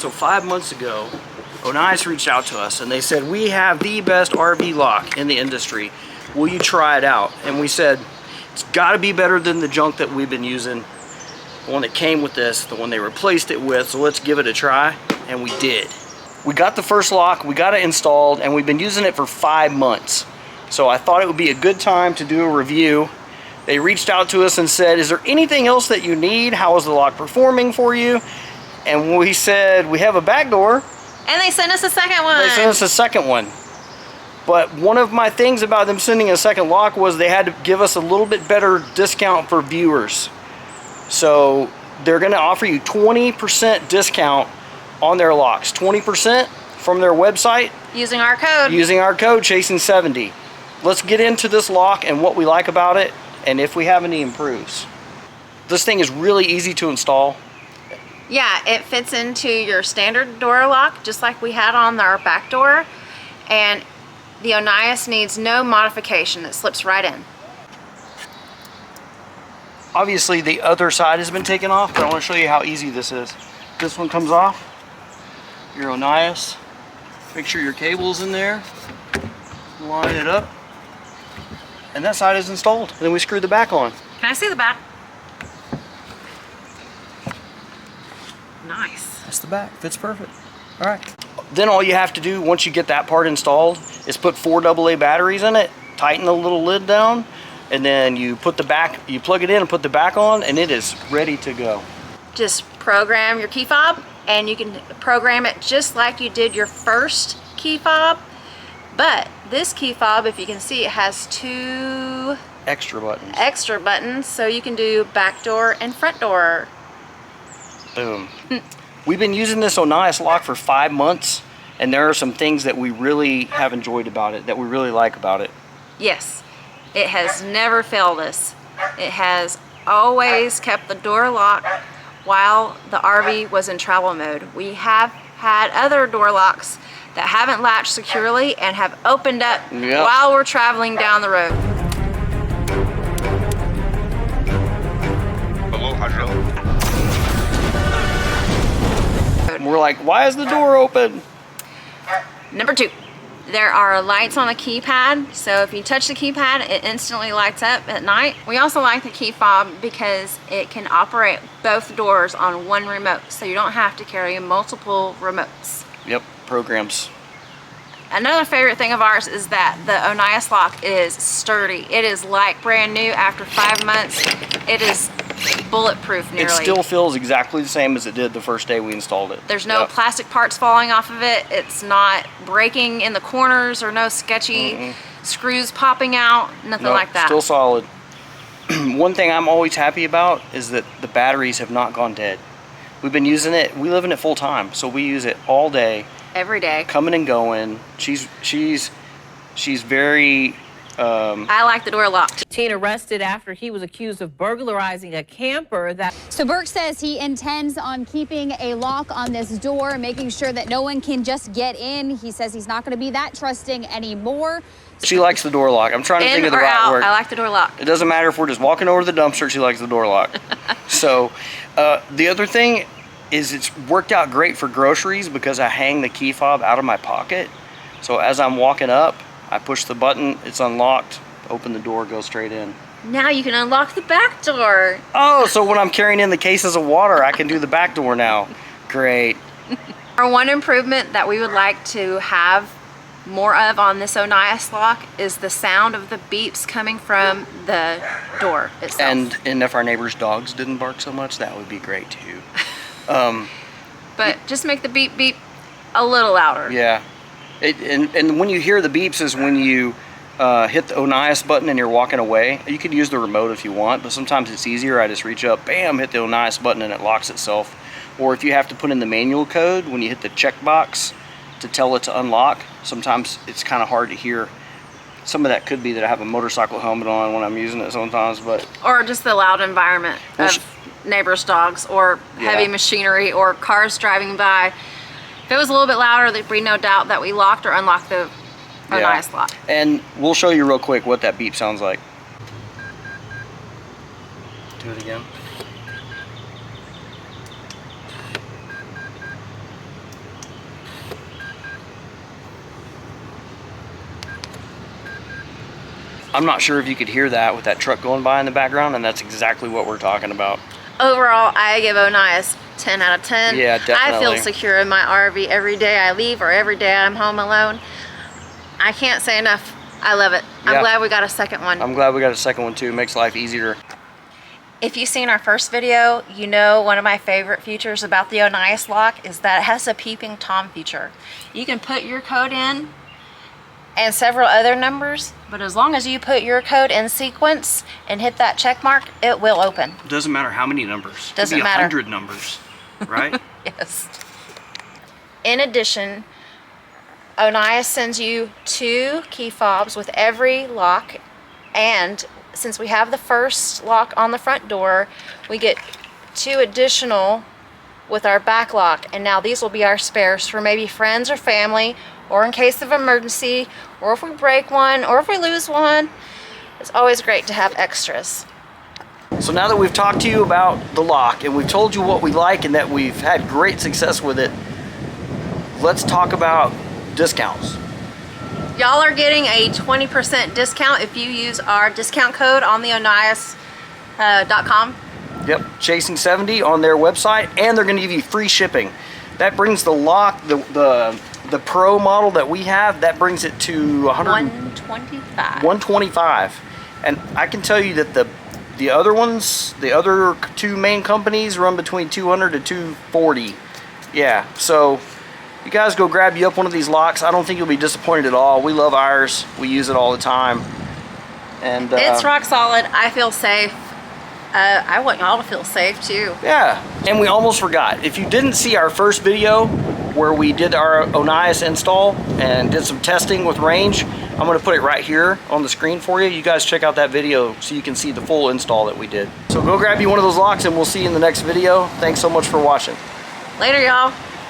So 5 months ago, Onnais reached out to us and they said, we have the best RV lock in the industry. Will you try it out? And we said, it's gotta be better than the junk that we've been using. The one that came with this, the one they replaced it with, so let's give it a try. And we did. We got the first lock, we got it installed, and we've been using it for 5 months. So I thought it would be a good time to do a review. They reached out to us and said, is there anything else that you need? How is the lock performing for you? And we said, we have a back door. And they sent us a second one. They sent us a second one. But one of my things about them sending a second lock was they had to give us a little bit better discount for viewers. So they're gonna offer you 20% discount on their locks. 20% from their website. Using our code. Using our code, Chasing70. Let's get into this lock and what we like about it and if we have any improves. This thing is really easy to install. Yeah, it fits into your standard door lock, just like we had on our back door. And the Onnais needs no modification. It slips right in. Obviously, the other side has been taken off, but I want to show you how easy this is. This one comes off. Your Onnais. Make sure your cable's in there. Line it up. And that side is installed. And then we screw the back on. Can I see the back? Nice. That's the back. Fits perfect. All right. Then all you have to do once you get that part installed is put 4 AA batteries in it, tighten the little lid down, and then you put the back, you plug it in and put the back on, and it is ready to go. Just program your key fob, and you can program it just like you did your first key fob. But this key fob, if you can see, it has 2 extra buttons. So you can do back door and front door. Boom. We've been using this Onnais lock for 5 months, and there are some things that we really have enjoyed about it, that we really like about it. Yes, it has never failed us. It has always kept the door locked while the RV was in travel mode. We have had other door locks that haven't latched securely and have opened up while we're traveling down the road. And we're like, why is the door open? Number 2, there are lights on the keypad, so if you touch the keypad, it instantly lights up at night. We also like the key fob because it can operate both doors on one remote, so you don't have to carry multiple remotes. Yep, programs. Another favorite thing of ours is that the Onnais lock is sturdy. It is like brand new after 5 months. It is bulletproof nearly. It still feels exactly the same as it did the first day we installed it. There's no plastic parts falling off of it. It's not breaking in the corners or no sketchy screws popping out, nothing like that. Still solid. One thing I'm always happy about is that the batteries have not gone dead. We've been using it, we live in it full time, so we use it all day. Every day. Coming and going. She's very I like the door locked. Teen arrested after he was accused of burglarizing a camper that... So Burke says he intends on keeping a lock on this door, making sure that no one can just get in. He says he's not going to be that trusting anymore. She likes the door lock. I'm trying to think of the right word. I like the door lock. It doesn't matter if we're just walking over to the dumpster, she likes the door lock. So the other thing is it's worked out great for groceries because I hang the key fob out of my pocket. So as I'm walking up, I push the button, it's unlocked, open the door, go straight in. Now you can unlock the back door. Oh, so when I'm carrying in the cases of water, I can do the back door now. Great. Our one improvement that we would like to have more of on this Onnais lock is the sound of the beeps coming from the door itself. And if our neighbors' dogs didn't bark so much, that would be great too. But just make the beep beep a little louder. Yeah. And when you hear the beeps is when you hit the Onnais button and you're walking away. You could use the remote if you want, but sometimes it's easier. I just reach up, bam, hit the Onnais button and it locks itself. Or if you have to put in the manual code, when you hit the checkbox to tell it to unlock, sometimes it's kind of hard to hear. Some of that could be that I have a motorcycle helmet on when I'm using it sometimes, but... Or just the loud environment of neighbors' dogs or heavy machinery or cars driving by. If it was a little bit louder, there'd be no doubt that we locked or unlocked the Onnais lock. And we'll show you real quick what that beep sounds like. Do it again. I'm not sure if you could hear that with that truck going by in the background, and that's exactly what we're talking about. Overall, I give Onnais 10 out of 10. Yeah, definitely. I feel secure in my RV every day I leave or every day I'm home alone. I can't say enough. I love it. Yeah. I'm glad we got a second one. I'm glad we got a second one too. It makes life easier. If you've seen our first video, you know one of my favorite features about the Onnais lock is that it has a peeping Tom feature. You can put your code in and several other numbers, but as long as you put your code in sequence and hit that check mark, it will open. Doesn't matter how many numbers. Doesn't Could be matter. 100 numbers, right? Yes. In addition, Onnais sends you 2 key fobs with every lock, and since we have the first lock on the front door, we get 2 additional with our back lock, and now these will be our spares for maybe friends or family, or in case of emergency, or if we break one, or if we lose one. It's always great to have extras. So now that we've talked to you about the lock and we've told you what we like and that we've had great success with it, let's talk about discounts. Y'all are getting a 20% discount if you use our discount code on the Onnais.com. Yep, Chasing 70 on their website, and they're going to give you free shipping. That brings the lock, the Pro model that we have, that brings it to 125. 125. And I can tell you that the other ones, the other 2 main companies run between 200 to 240. Yeah, so you guys go grab you up one of these locks. I don't think you'll be disappointed at all. We love ours. We use it all the time. And it's rock solid. I feel safe. I want y'all to feel safe too. Yeah, and we almost forgot. If you didn't see our first video where we did our Onnais install and did some testing with range, I'm going to put it right here on the screen for you. You guys check out that video so you can see the full install that we did. So go grab you one of those locks and we'll see you in the next video. Thanks so much for watching. Later, y'all.